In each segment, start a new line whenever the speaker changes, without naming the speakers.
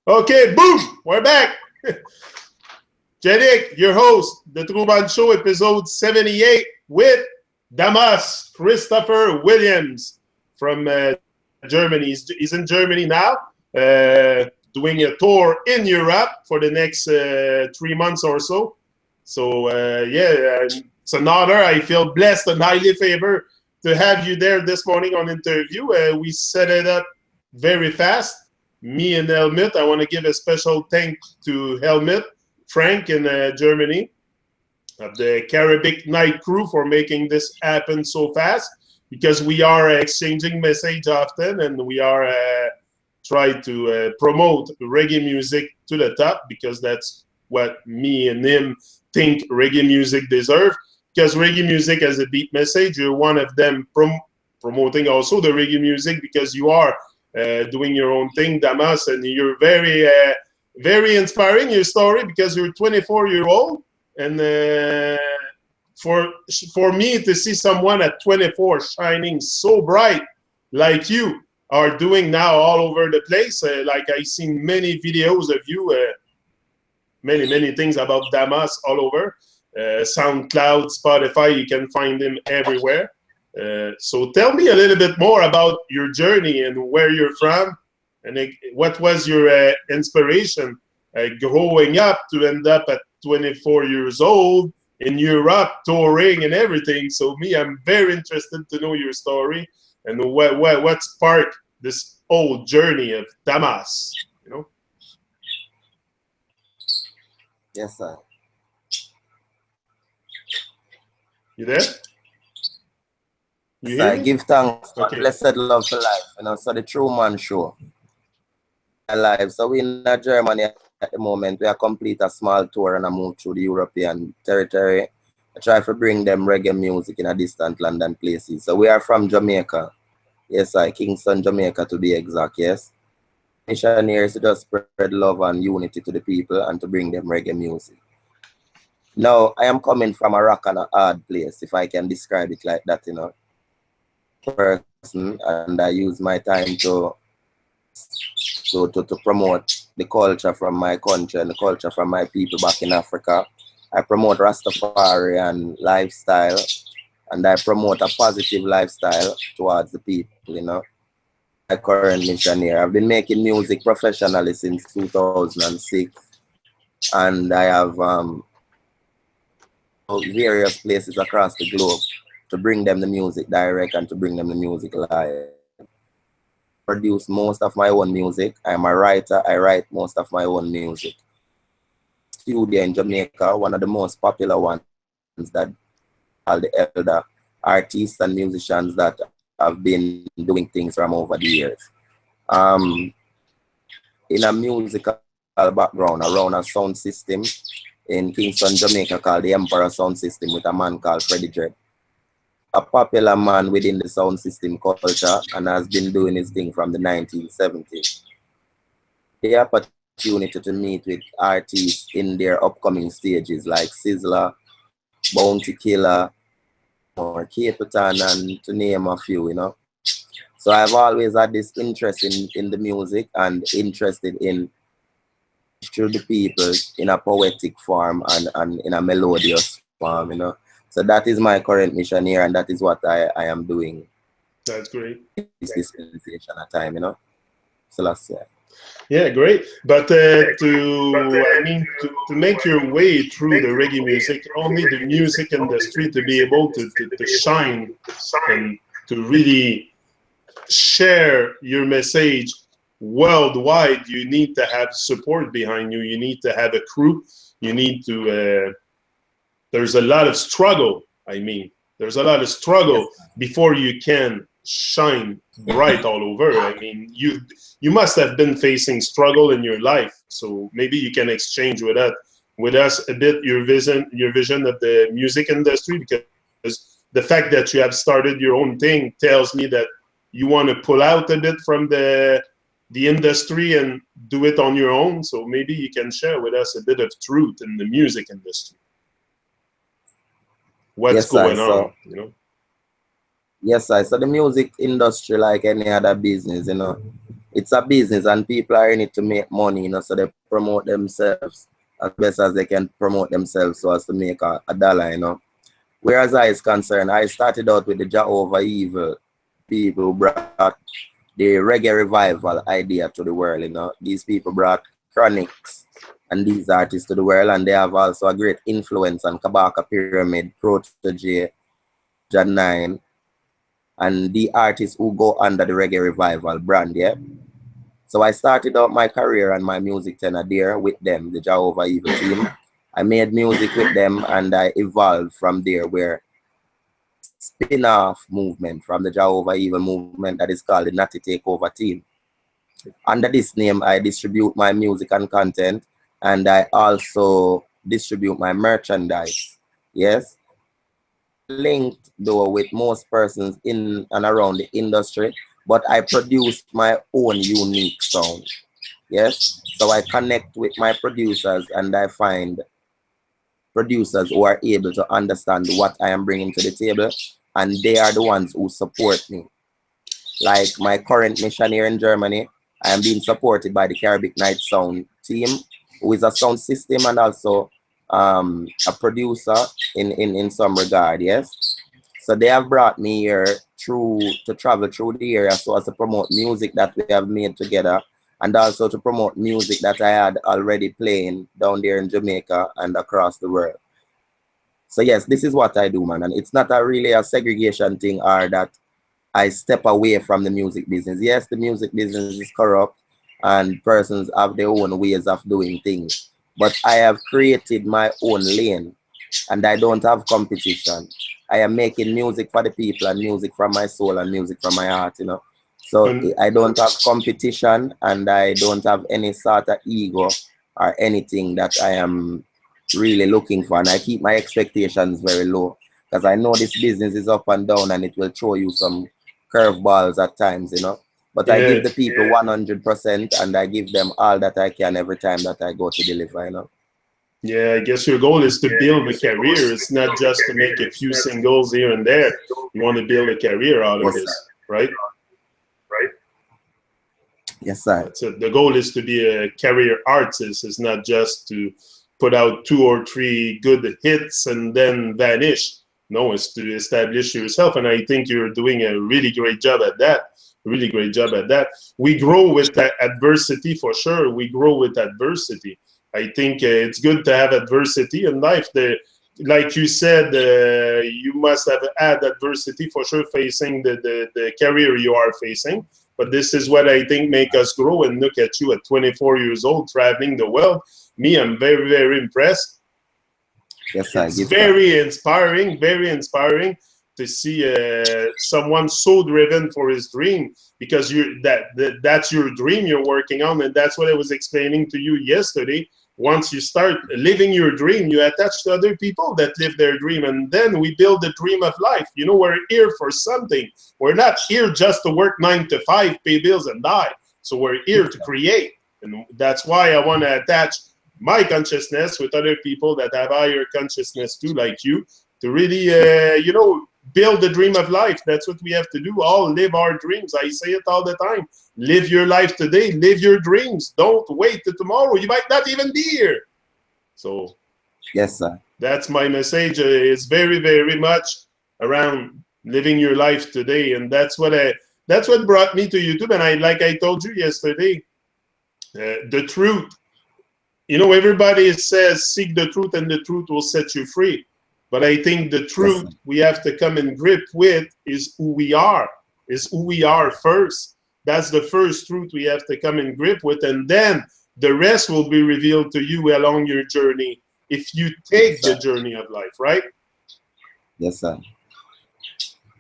Okay, boom, we're back. Jedic, your host, the Tru-Mon Show, episode 78 with Damas, Christopher Williams from Germany. He's in Germany now, doing a tour in Europe for the next 3 months or so. So, yeah, it's an honor. I feel blessed and highly favored to have you there this morning on interview. We set it up very fast. Me and Helmut. I want to give a special thank to Helmut, Frank in Germany, of the Caribbean night crew for making this happen so fast, because we are exchanging message often, and we are trying to promote reggae music to the top, because that's what me and him think reggae music deserve. Because reggae music has a beat message, you're one of them promoting also the reggae music, because you are doing your own thing, Damas, and you're very inspiring, your story, because you're 24-year-old, and for me to see someone at 24 shining so bright like you are doing now all over the place, like I've seen many videos of you, many things about Damas all over, SoundCloud, Spotify, you can find him everywhere. So tell me a little bit more about your journey and where you're from, and what was your inspiration growing up to end up at 24 years old in Europe, touring and everything. So I'm very interested to know your story and what sparked this whole journey of Damas, you know?
Yes, sir.
You there?
You hear me? Give thanks for blessed love for life. So the Tru-Mon show. Alive. So we in Germany at the moment. We are complete a small tour and I move through the European territory. I try to bring them reggae music in a distant London places. So we are from Jamaica. Yes, Kingston, Jamaica to be exact, yes. Mission here is to just spread love and unity to the people and to bring them reggae music. Now, I am coming from a rock and a hard place, if I can describe it like that, person, and I use my time to promote the culture from my country and the culture from my people back in Africa. I promote Rastafarian lifestyle, and I promote a positive lifestyle towards the people, My current mission here. I've been making music professionally since 2006, and I have various places across the globe to bring them the music direct and to bring them the music live. Produce most of my own music. I'm a writer. I write most of my own music. Studio in Jamaica, one of the most popular ones that all the elder artists and musicians that have been doing things from over the years. In a musical background around a sound system in Kingston, Jamaica called the Emperor Sound System with a man called Freddie Dread. A popular man within the sound system culture and has been doing his thing from the 1970s. The opportunity to meet with artists in their upcoming stages like Sizzler, Bounty Killer, or Capitan, and to name a few, So I've always had this interest in the music and interested in through the people in a poetic form and in a melodious form, So that is my current mission here, and that is what I am doing.
That's great.
It's this realization at time, So that's it.
Yeah, great. But to make your way through the reggae music, only the music industry to be able to shine and to really share your message worldwide, you need to have support behind you. You need to have a crew. You need to, there's a lot of struggle. There's a lot of struggle before you can shine bright all over. You must have been facing struggle in your life. So maybe you can exchange with us a bit your vision of the music industry, because the fact that you have started your own thing tells me that you want to pull out a bit from the industry and do it on your own. So maybe you can share with us a bit of truth in the music industry. What's going on,
Yes, so the music industry, like any other business, it's a business and people are in it to make money, you know, so they promote themselves as best as they can promote themselves so as to make a dollar, you know. Whereas I is concerned, I started out with the Jehovah Evil people who brought the Reggae Revival idea to the world, you know. These people brought Chronixx and these artists to the world, and they have also a great influence on Kabaka Pyramid, Protoje, John 9, and the artists who go under the Reggae Revival brand, yeah. So I started out my career and my music tenure there with them, the Jehovah Evil team. I made music with them and I evolved from there, where spin-off movement from the Jehovah Evil movement that is called the Natty Take Ova team. Under this name, I distribute my music and content, and I also distribute my merchandise. Yes, I'm not linked though with most persons in and around the industry, but I produce my own unique sound. Yes, so I connect with my producers and I find producers who are able to understand what I am bringing to the table, and they are the ones who support me. Like my current mission here in Germany, I am being supported by the Caribbean Night Sound team, who is a sound system and also a producer in some regard, yes. So they have brought me here to travel through the area so as to promote music that we have made together, and also to promote music that I had already playing down there in Jamaica and across the world. So yes, this is what I do, man. And it's not really a segregation thing or that I step away from the music business. Yes, the music business is corrupt and persons have their own ways of doing things. But I have created my own lane and I don't have competition. I am making music for the people and music from my soul and music from my heart, you know. So
And
I don't have competition and I don't have any sort of ego or anything that I am really looking for. And I keep my expectations very low because I know this business is up and down and it will throw you some curveballs at times, you know. But I
yeah,
give the people 100% and I give them all that I can every time that I go to deliver, you know.
yeah, I guess your goal is to build a career. It's not just to make a few singles here and there. You want to build a career out of
Yes,
this, right?
yes, sir.
That's it. The goal is to be a career artist. It's not just to put out 2 or 3 good hits and then vanish. No, it's to establish yourself. And I think you're doing a really great job at that. Really great job at that. We grow with adversity for sure. We grow with adversity. I think it's good to have adversity in life. Like you said, you must have had adversity for sure facing the career you are facing. But this is what I think make us grow. And look at you at 24 years old, traveling the world. Me, I'm very, very impressed.
Yes, sir.
It's very inspiring to see someone so driven for his dream, because that's your dream you're working on. And that's what I was explaining to you yesterday. Once you start living your dream, you attach to other people that live their dream, and then we build the dream of life. You know, we're here for something. We're not here just to work 9 to 5, pay bills, and die. So we're here to create, and that's why I want to attach my consciousness with other people that have higher consciousness too, like you, to really, you know, build the dream of life. That's what we have to do. All live our dreams. I say it all the time. Live your life today. Live your dreams. Don't wait till tomorrow. You might not even be here. So
yes, sir.
That's my message. It's very, very much around living your life today, and that's what brought me to YouTube. And like I told you yesterday, the truth. You know, everybody says seek the truth, and the truth will set you free. But I think the truth we have to come in grip with is who we are. Is who we are first. That's the first truth we have to come in grip with, and then the rest will be revealed to you along your journey if you take the journey of life, right?
Yes, sir.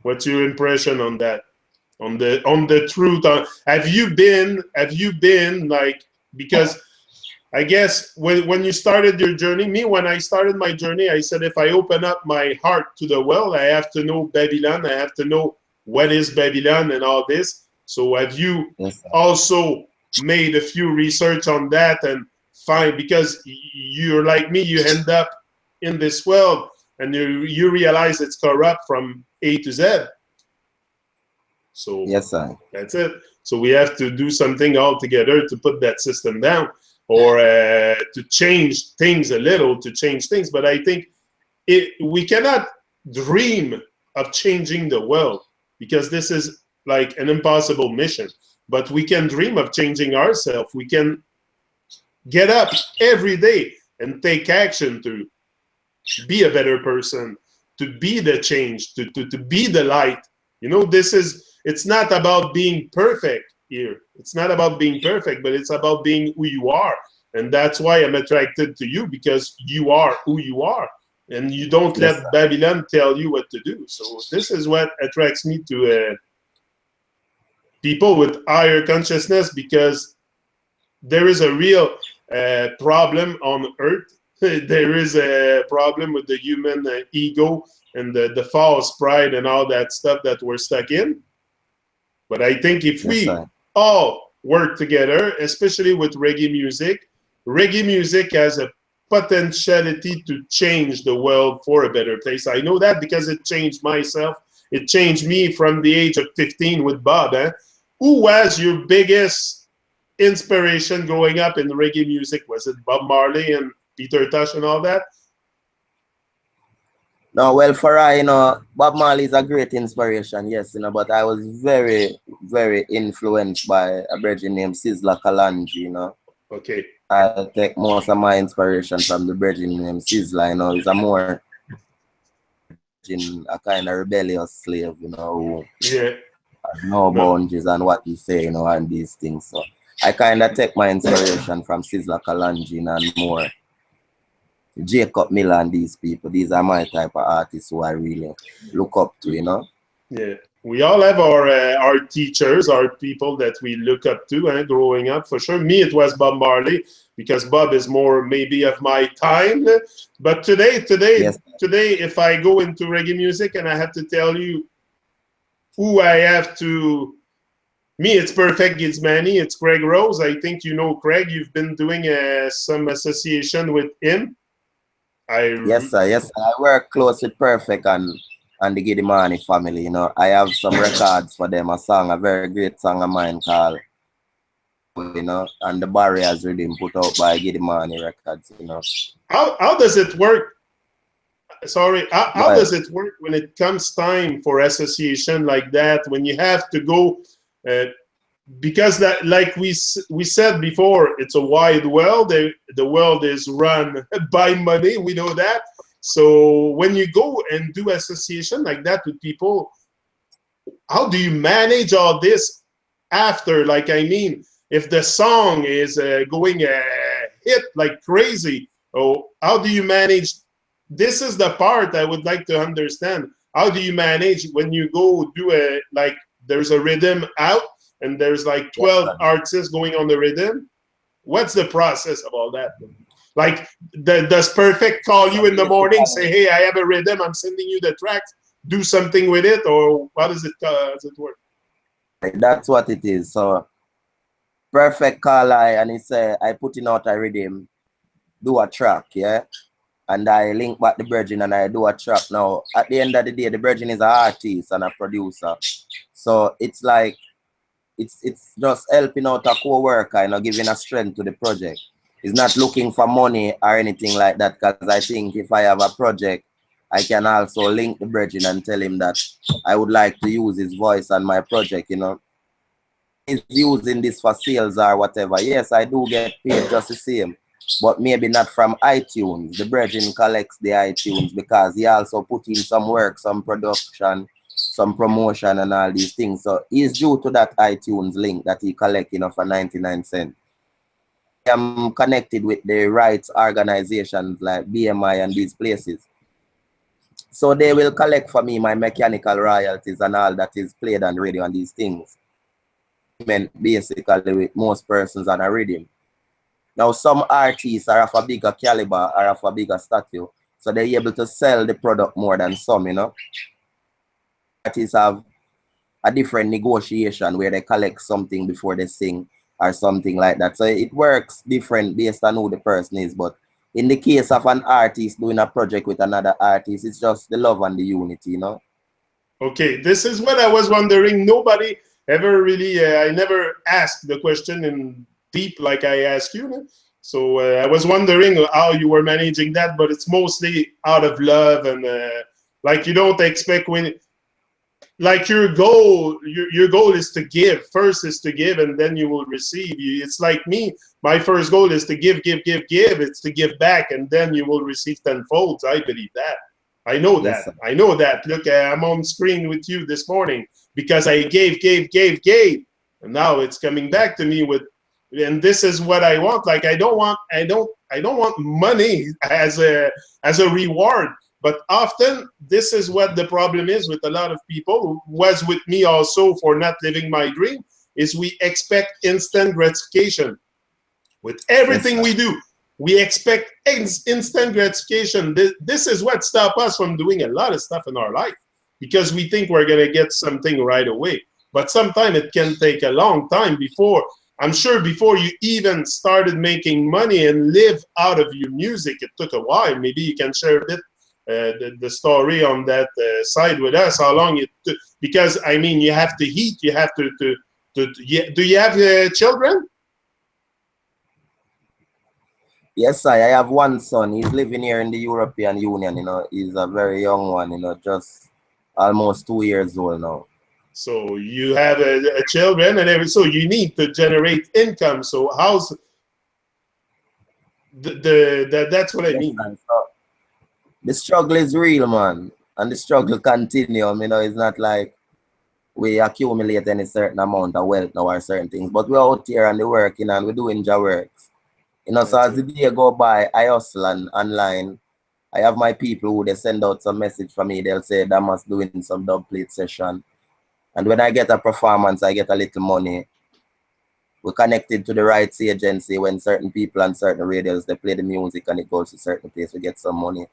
What's your impression on that? On the truth? Have you been like, because I guess when you started your journey, when I started my journey, I said if I open up my heart to the world, I have to know Babylon. I have to know what is Babylon and all this. So have you also made a few research on that and find, because you're like me, you end up in this world and you realize it's corrupt from A to Z. So
yes, sir.
That's it. So we have to do something all together to put that system down, or to change things a little, to change things. But I think we cannot dream of changing the world, because this is like an impossible mission. But we can dream of changing ourselves. We can get up every day and take action to be a better person, to be the change, to be the light. You know, it's not about being perfect here. It's not about being perfect, but it's about being who you are. And that's why I'm attracted to you, because you are who you are. And you don't let Babylon tell you what to do. So this is what attracts me to people with higher consciousness, because there is a real problem on Earth. There is a problem with the human ego and the false pride and all that stuff that we're stuck in. But I think if we all work together, especially with reggae music has a potentiality to change the world for a better place. I know that because it changed myself. It changed me from the age of 15 with Bob. Who was your biggest inspiration growing up in reggae music? Was it Bob Marley and Peter Tosh and all that?
No, well, for I, you know, Bob Marley is a great inspiration, yes, you know, but I was very, very influenced by a brethren named Sizzla Kalonji, you know.
Okay.
I take most of my inspiration from the brethren named Sizzla, you know. He's a more a kind of rebellious slave, you know, who has no boundaries and what he say, you know, and these things. So I kind of take my inspiration from Sizzla Kalonji and more Jacob Miller and these people. These are my type of artists who I really look up to, you know.
Yeah, we all have our teachers, our people that we look up to growing up, for sure. Me, it was Bob Marley, because Bob is more maybe of my time. But today, if I go into reggae music and I have to tell you who I have to, me, it's Perfect Gizmani, it's Craig Rose. I think you know Craig. You've been doing some association with him.
Yes, sir. Yes, sir. I work close with Perfect and the Gidimani family. You know, I have some records for them. A very great song of mine called, you know, and the Barriers Rhythm put out by Gidimani Records. You know.
How does it work? Sorry, how does it work when it comes time for association like that? When you have to go. Because that, like we said before, it's a wide world. The world is run by money. We know that. So when you go and do association like that with people, how do you manage all this after? Like, I mean, if the song is going hit like crazy, how do you manage? This is the part I would like to understand. How do you manage when you go do like there's a rhythm out, and there's like 12 artists going on the rhythm? What's the process of all that? Like, does Perfect call you in the morning, say, hey, I have a rhythm, I'm sending you the tracks, do something with it? Or how does it work?
That's what it is. So Perfect call and he say, I put in out a rhythm, do a track, yeah? And I link back the brethren and I do a track. Now, at the end of the day, the brethren is an artist and a producer. So it's like, it's just helping out a co-worker, you know, giving a strength to the project. It's not looking for money or anything like that, because I think if I have a project, I can also link the brethren and tell him that I would like to use his voice on my project, you know. He's using this for sales or whatever. Yes, I do get paid just the same, but maybe not from iTunes. The brethren collects the iTunes because he also put in some work, some production, some promotion and all these things. So he's due to that iTunes link that he collect, you know, for 99 cents. I'm connected with the rights organizations like BMI and these places. So they will collect for me my mechanical royalties and all that is played on radio and these things. Basically with most persons on a rhythm. Now some artists are of a bigger caliber or of a bigger stature, so they're able to sell the product more than some, you know. Artists have a different negotiation where they collect something before they sing or something like that. So it works different based on who the person is. But in the case of an artist doing a project with another artist, it's just the love and the unity, you know.
Okay, this is what I was wondering. Nobody ever really, I never asked the question in deep like I ask you. No? So I was wondering how you were managing that, but it's mostly out of love and like you don't expect when, like your goal is to give. First is to give, and then you will receive. It's like me. My first goal is to give. It's to give back, and then you will receive tenfold. I believe that. I know that.
Yes,
I know that. Look, I'm on screen with you this morning because I gave, and now it's coming back to me with. And this is what I want. Like I don't want money as a reward. But often this is what the problem is with a lot of people who was with me also for not living my dream, is we expect instant gratification. With everything we do, we expect instant gratification. This is what stops us from doing a lot of stuff in our life because we think we're going to get something right away. But sometimes it can take a long time before. I'm sure before you even started making money and live out of your music, it took a while. Maybe you can share a bit the story on that side with us. How long it took? Because I mean, you have to eat. You have to yeah. Do you have children?
Yes, I have one son. He's living here in the European Union. You know, he's a very young one. You know, just almost 2 years old now.
So you have a children and everything. So you need to generate income. So how's that's what I mean.
So the struggle is real, man, and the struggle continue. You know, it's not like we accumulate any certain amount of wealth now or certain things, but we're out here and we're working and we're doing our works. You know, so as the day go by, I hustle and online. I have my people who they send out some message for me. They'll say Damas doing some dub plate session. And when I get a performance, I get a little money. We're connected to the rights agency. When certain people and certain radios, they play the music and it goes to certain place, we get some money.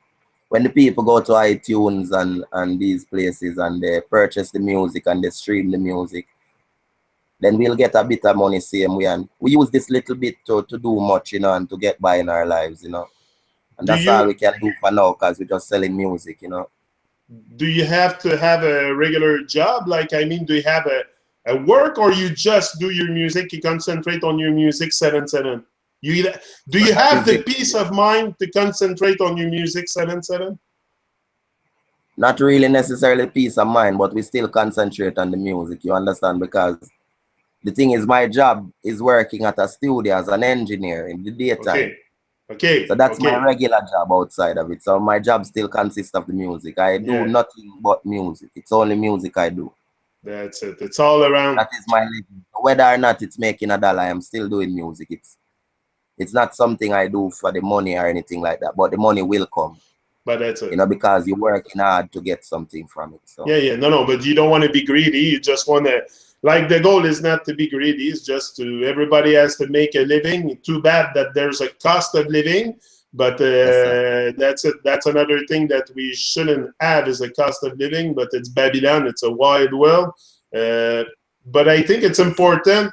When the people go to iTunes and these places and they purchase the music and they stream the music, then we'll get a bit of money same way. And we use this little bit to do much, you know, and to get by in our lives, you know. And that's all we can do for now because we're just selling music, you know.
Do you have to have a regular job? Like, I mean, do you have a work or you just do your music, you concentrate on your music 7/7? Do you have the peace of mind to concentrate on your music 7/7?
Not really necessarily peace of mind, but we still concentrate on the music, you understand? Because the thing is, my job is working at a studio as an engineer in the daytime.
Okay.
So that's my regular job outside of it. So my job still consists of the music. I do nothing but music. It's only music I do.
That's it. It's all around.
That is my living. Whether or not it's making a dollar, I am still doing music. It's not something I do for the money or anything like that, but the money will come.
But that's it.
You know, because you're working hard to get something from it. So
no, but you don't want to be greedy. You just want to, like, the goal is not to be greedy. It's just to, everybody has to make a living. Too bad that there's a cost of living, but that's it. That's another thing that we shouldn't have is a cost of living. But it's Babylon. It's a wide world. But I think it's important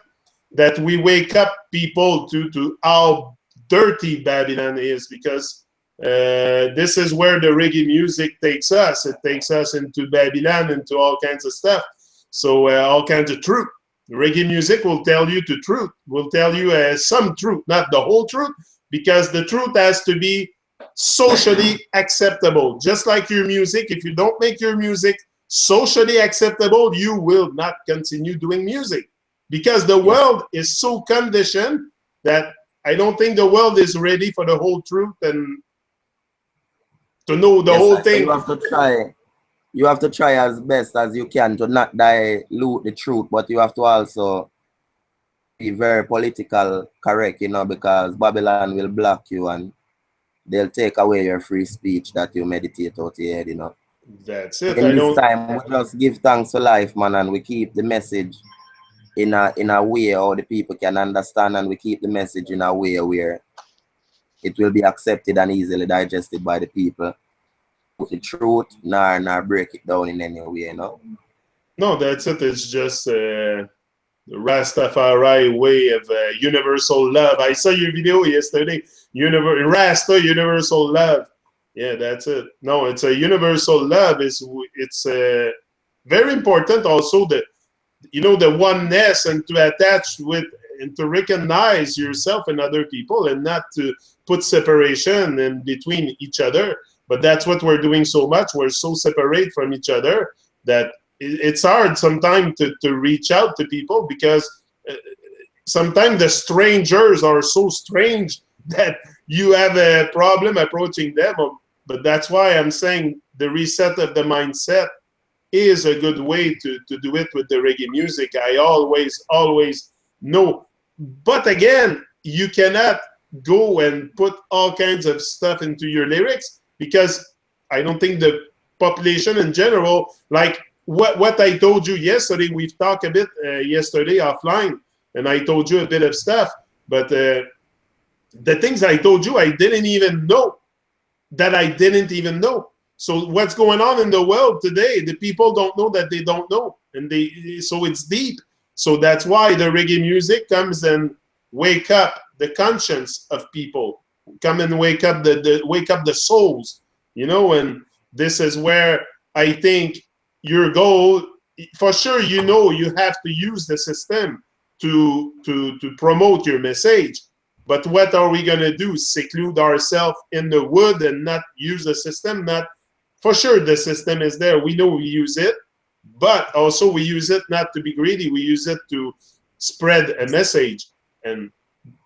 that we wake up people to how dirty Babylon is, because this is where the reggae music takes us. It takes us into Babylon, into all kinds of stuff. So all kinds of truth. Reggae music will tell you the truth, will tell you some truth, not the whole truth, because the truth has to be socially acceptable. Just like your music, if you don't make your music socially acceptable, you will not continue doing music, because the world is so conditioned that I don't think the world is ready for the whole truth and to know the whole thing.
You have to try as best as you can to not dilute the truth, but you have to also be very political correct, you know, because Babylon will block you and they'll take away your free speech that you meditate out your head, you know.
That's it.
In this time, we just give thanks for life, man, and we keep the message in a way how the people can understand, and we keep the message in a way where it will be accepted and easily digested by the people. The truth, nor break it down in any way, you know.
No, that's it. It's just the Rastafari way of universal love. I saw your video yesterday. Rasta Universal Love. Yeah, that's it. No, it's a universal love. It's very important. Also, you know, the oneness, and to attach with and to recognize yourself and other people, and not to put separation in between each other. But that's what we're doing so much. We're so separate from each other that it's hard sometimes to reach out to people, because sometimes the strangers are so strange that you have a problem approaching them. But that's why I'm saying the reset of the mindset is a good way to do it with the reggae music. I always know. But again, you cannot go and put all kinds of stuff into your lyrics, because I don't think the population in general, like what I told you yesterday, we've talked a bit yesterday offline, and I told you a bit of stuff, but the things I told you, I didn't even know that I didn't even know. So what's going on in the world today, the people don't know that they don't know, and so it's deep. So that's why the reggae music comes and wake up the conscience of people, come and wake up the souls, you know. And this is where I think your goal, for sure, you know, you have to use the system to promote your message. But what are we gonna do? Seclude ourselves in the wood and not use the system? Not, for sure, the system is there. We know we use it, but also we use it not to be greedy. We use it to spread a message. And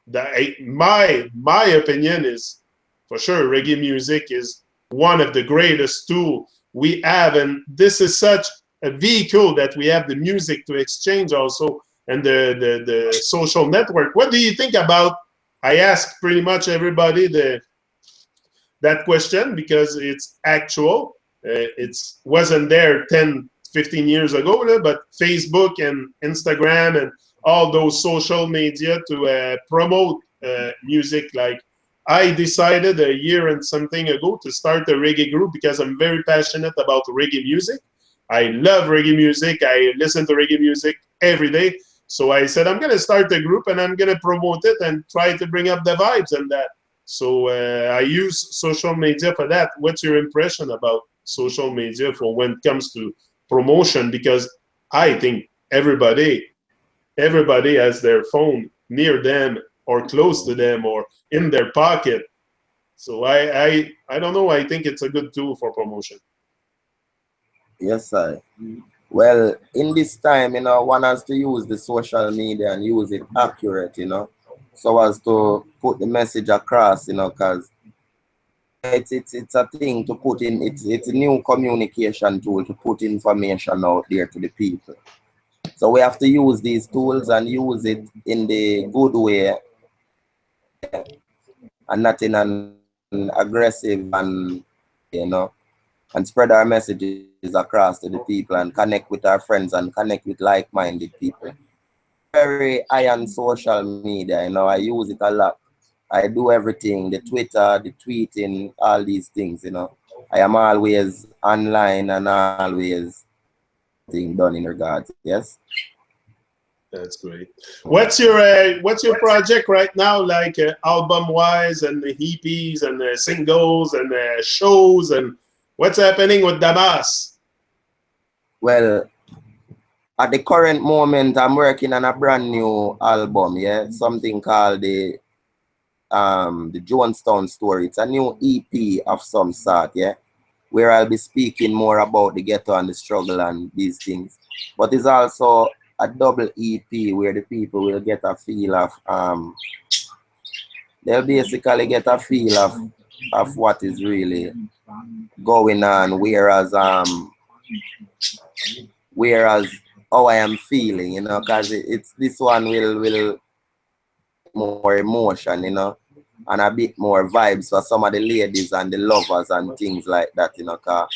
my opinion is, for sure, reggae music is one of the greatest tools we have. And this is such a vehicle that we have, the music, to exchange also, and the social network. What do you think about, I ask pretty much everybody that question, because it's actual. It wasn't there 10, 15 years ago, but Facebook and Instagram and all those social media to promote music. Like, I decided a year and something ago to start a reggae group, because I'm very passionate about reggae music. I love reggae music. I listen to reggae music every day. So I said, I'm going to start a group and I'm going to promote it and try to bring up the vibes and that. So I use social media for that. What's your impression about social media for when it comes to promotion? Because I think everybody has their phone near them or close to them or in their pocket. So I don't know. I think it's a good tool for promotion.
Yes, sir. Well, in this time, you know, one has to use the social media and use it accurate, you know, so as to put the message across, you know, because it's a thing to put in, it's a new communication tool to put information out there to the people. So we have to use these tools and use it in the good way, and not in an aggressive, and, you know, and spread our messages across to the people and connect with our friends and connect with like-minded people. Very high on social media, you know, I use it a lot. I do everything, the Twitter, the tweeting, all these things, you know. I am always online and always thing done in regards, yes.
That's great. What's your project right now, like album-wise, and the EPs and the singles and the shows, and what's happening with Damas?
Well, at the current moment, I'm working on a brand new album, yeah, something called the Jonestown Story. It's a new EP of some sort, yeah, where I'll be speaking more about the ghetto and the struggle and these things. But it's also a double EP where the people will get a feel of they'll basically get a feel of what is really going on, whereas how I am feeling, you know, because it's this one will more emotion, you know, and a bit more vibes for some of the ladies and the lovers and things like that, you know, because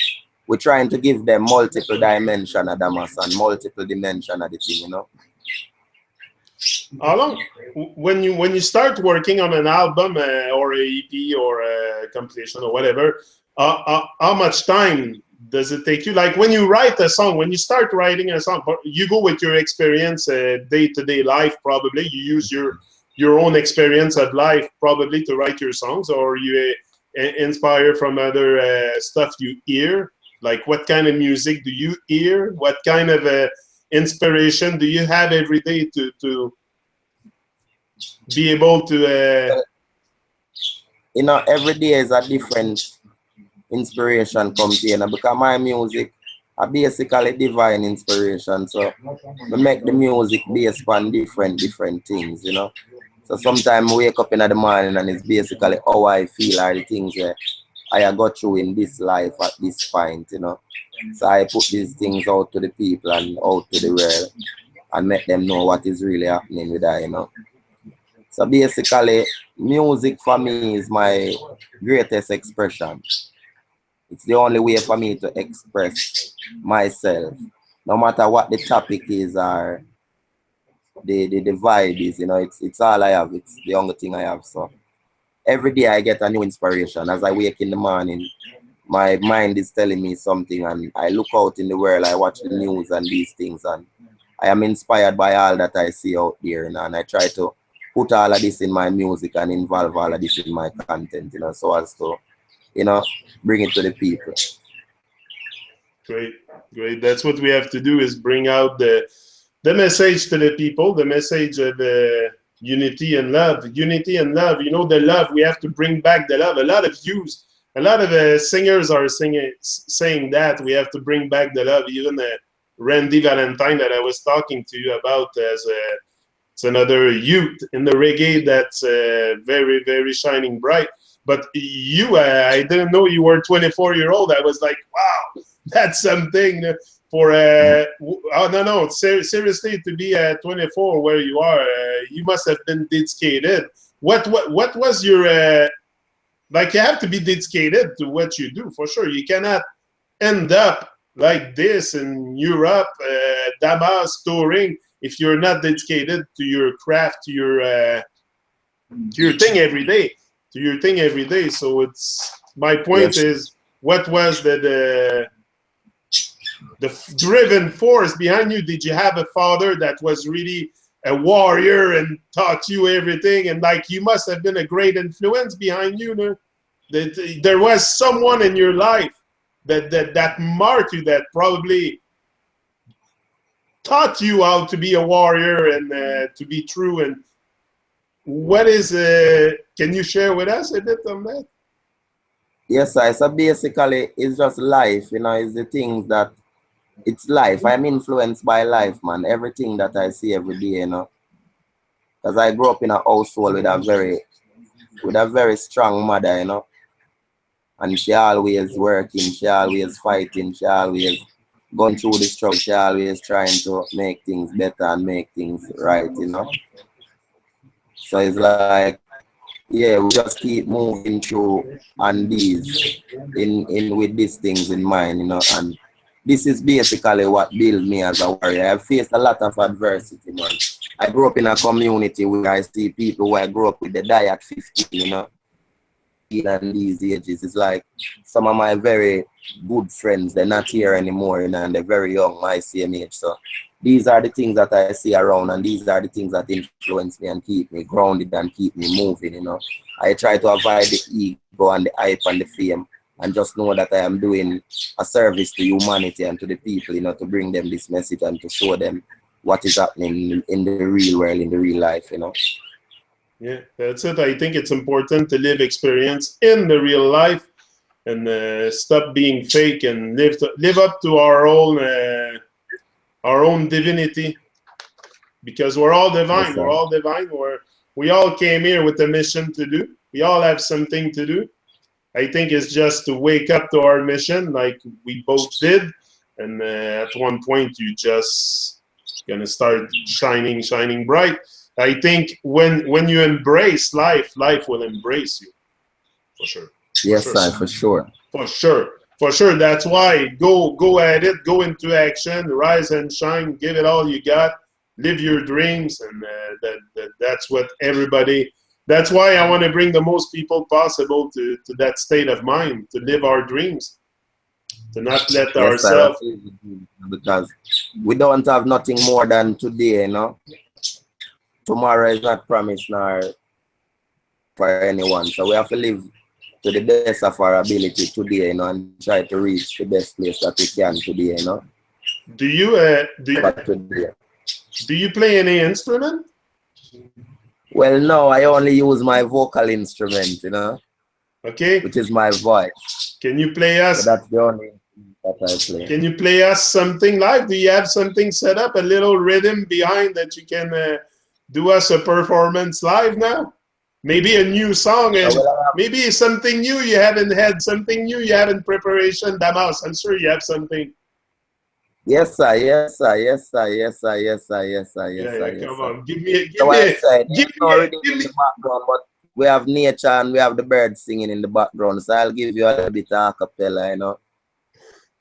we're trying to give them multiple dimension of Damas and multiple dimension of the thing, you know.
How long, when you start working on an album or a EP or a compilation or whatever, how much time does it take you? Like when you write a song, when you start writing a song, you go with your experience, day-to-day life, probably. You use your own experience of life probably to write your songs, or you inspire from other stuff you hear. Like what kind of music do you hear? What kind of inspiration do you have every day to be able to?
You know, every day is a different inspiration comes here, because my music are basically divine inspiration. So we make the music based on different things, you know. So sometimes I wake up in the morning and it's basically how I feel are the things that I got through in this life at this point, you know. So I put these things out to the people and out to the world and make them know what is really happening with that, you know. So basically, music for me is my greatest expression. It's the only way for me to express myself, no matter what the topic is or the vibe is, you know, it's all I have. It's the only thing I have. So every day I get a new inspiration. As I wake in the morning, my mind is telling me something, and I look out in the world, I watch the news and these things, and I am inspired by all that I see out there, you know, and I try to put all of this in my music and involve all of this in my content, you know, so as to, you know, bring it to the people.
Great, great. That's what we have to do, is bring out the message to the people, the message of unity and love. Unity and love, you know, the love, we have to bring back the love. A lot of singers are saying that we have to bring back the love. Even Randy Valentine that I was talking to you about, it's another youth in the reggae that's very, very shining bright. But you, I didn't know you were 24-year-old. I was like, wow, that's something for oh no, seriously, to be 24 where you are, you must have been dedicated. What was your like? You have to be dedicated to what you do for sure. You cannot end up like this in Europe, Damas touring, if you're not dedicated to your craft, to your thing every day. To your thing every day. So it's, my point is, what was the driven force behind you? Did you have a father that was really a warrior and taught you everything? And like, you must have been a great influence behind you, no? That there was someone in your life that marked you, that probably taught you how to be a warrior and to be true. And what is, can you share with us a bit on that?
Yes, sir. So basically, it's just life, you know, it's the things that, it's life. I'm influenced by life, man. Everything that I see every day, you know. Because I grew up in a household with a very strong mother, you know. And she always working, she always fighting, she always going through the struggle, she always trying to make things better and make things right, you know. So it's like, yeah, we just keep moving through on these, in with these things in mind, you know, and this is basically what built me as a warrior. I've faced a lot of adversity, man. I grew up in a community where I see people who I grew up with, they die at 50, you know, and these ages. It's like some of my very good friends, they're not here anymore, you know, and they're very young, my same age. So these are the things that I see around, and these are the things that influence me and keep me grounded and keep me moving, you know. I try to avoid the ego and the hype and the fame, and just know that I am doing a service to humanity and to the people, you know, to bring them this message and to show them what is happening in the real world, in the real life, you know.
Yeah, that's it. I think it's important to live experience in the real life, and stop being fake, and live up to our own divinity, because we're all divine.
Yes,
we're all divine. We all came here with a mission to do. We all have something to do. I think it's just to wake up to our mission, like we both did, and at one point you just gonna start shining bright. I think when you embrace life, life will embrace you, for sure.
Yes, sir, for sure.
For sure. For sure. That's why go at it, go into action, rise and shine, give it all you got, live your dreams, and that's what everybody. That's why I want to bring the most people possible to that state of mind, to live our dreams, to not let ourselves.
Because we don't have nothing more than today, you know. Tomorrow is not promised nor for anyone, so we have to live to the best of our ability today, you know, and try to reach the best place that we can today, you know.
Do you do you play any instrument?
Well, no, I only use my vocal instrument, you know.
Okay.
Which is my voice.
Can you play us?
So that's the only that I play.
Can you play us something live? Do you have something set up, a little rhythm behind that you can do us a performance live now? Maybe a new song and maybe something new you haven't had, something new you have in preparation. Damas, I'm sure you have something.
Yes, sir. Yes, sir. Yes, sir. Yes, sir. Yes, sir. Yes, sir. Yes, sir.
Come on, give me
in the background, but we have nature and we have the birds singing in the background. So I'll give you a little bit of acapella, you know.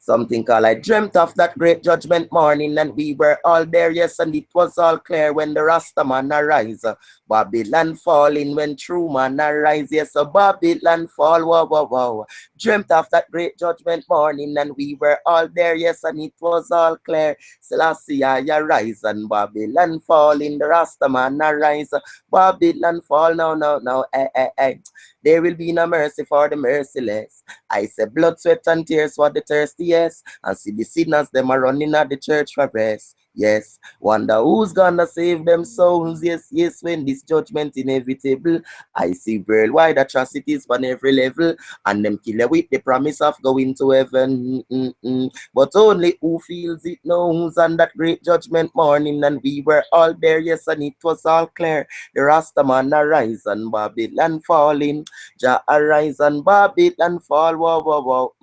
Something called I dreamt of that great judgment morning, and we were all there, yes, and it was all clear when the Rasta man arise. Babylon falling when Tru-Mon arise, yes, so Babylon fall, wow, wow, wow. Dreamt of that great judgment morning, and we were all there, yes, and it was all clear. Selassie I arise, and Babylon fall in the Rasta man arise. Babylon fall now, eh. There will be no mercy for the merciless. I say blood, sweat, and tears for the thirsty, yes. And see the sinners, them are running at the church for rest. Yes, wonder who's gonna save them souls. Yes, when this judgment inevitable. I see worldwide atrocities on every level, and them killer with the promise of going to heaven. But only who feels it knows on that great judgment morning, and we were all there, yes, and it was all clear. The Rasta man arise and Babylon falling. Jah arise and Babylon fall. Wow.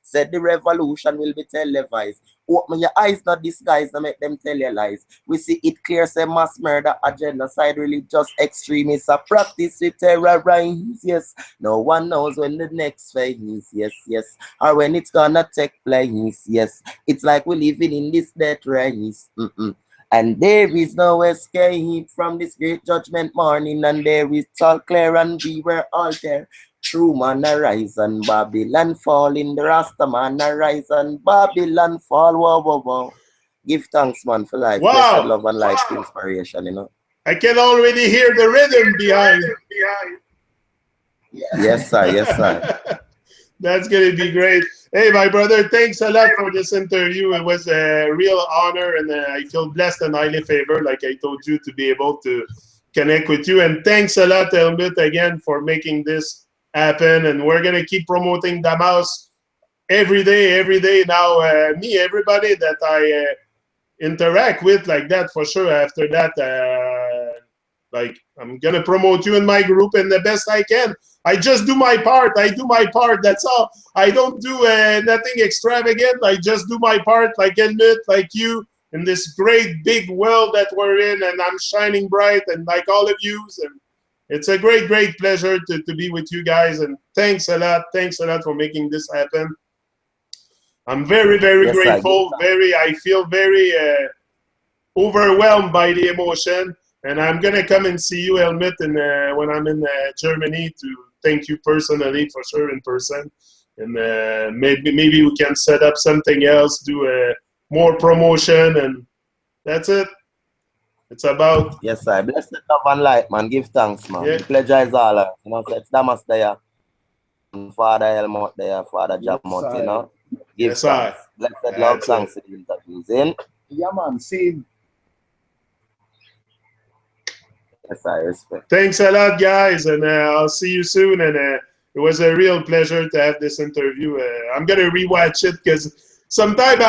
Said the revolution will be televised. Open your eyes, not disguise, not make them tell you lies. We see it clear, say mass murder, a genocide, religious extremists, a practice with terrorize. Yes, no one knows when the next phase, yes, or when it's gonna take place. Yes, it's like we're living in this death race. And there is no escape from this great judgment morning, and there is all clear, and we were all there. Tru-Mon arise and Babylon fall, in the Rasta man arise and Babylon fall. Wow. Give thanks, man, for life.
Wow.
Blessed love and life inspiration, you know.
I can already hear the rhythm behind.
Yes, sir.
That's going to be great. Hey, my brother, thanks a lot for this interview. It was a real honor, and I feel blessed and highly favored, like I told you, to be able to connect with you. And thanks a lot, Helmut, again, for making this happen. And we're going to keep promoting Damas every day. Now, everybody that I interact with like that, for sure, after that, like, I'm going to promote you in my group in the best I can. I just do my part. That's all. I don't do nothing extravagant. I just do my part, like Helmut, like you, in this great big world that we're in, and I'm shining bright, and like all of you. And it's a great pleasure to be with you guys. And thanks a lot for making this happen. I'm very grateful. I feel very overwhelmed by the emotion. And I'm gonna come and see you, Helmut, and when I'm in Germany, to thank you personally, for sure, in person. And maybe we can set up something else, do more promotion, and that's it. It's about.
Yes, sir. Blessed love and light, man. Give thanks, man.
Yeah.
The pleasure is all. You know, it's Damas there, Father Helmut there, Father Jamont, you know. Give thanks. Blessed love, thanks to the interviews, in.
Yeah, man. See.
Yes, I respect.
Thanks a lot, guys, and I'll see you soon. And it was a real pleasure to have this interview. I'm gonna rewatch it because sometimes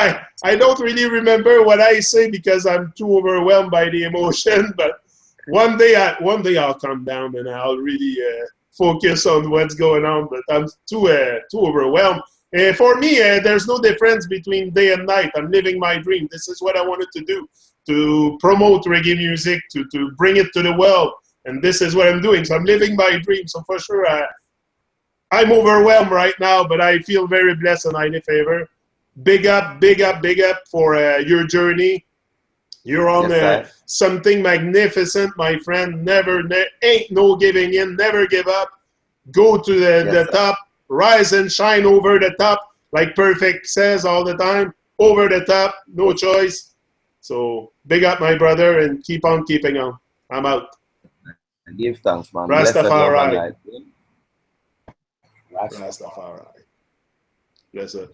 I don't really remember what I say because I'm too overwhelmed by the emotion. But one day I'll calm down and I'll really focus on what's going on. But I'm too overwhelmed. For me, there's no difference between day and night. I'm living my dream. This is what I wanted to do, to promote reggae music, to bring it to the world. And this is what I'm doing. So I'm living my dream. So for sure, I'm overwhelmed right now, but I feel very blessed and highly favored. Big up for your journey. You're on something magnificent, my friend. Ain't no giving in. Never give up. Go to the top. Rise and shine over the top, like Perfect says all the time. Over the top, no choice. So big up, my brother, and keep on keeping on. I'm out.
Give thanks, man.
Rastafari. Rastafari. Blessed.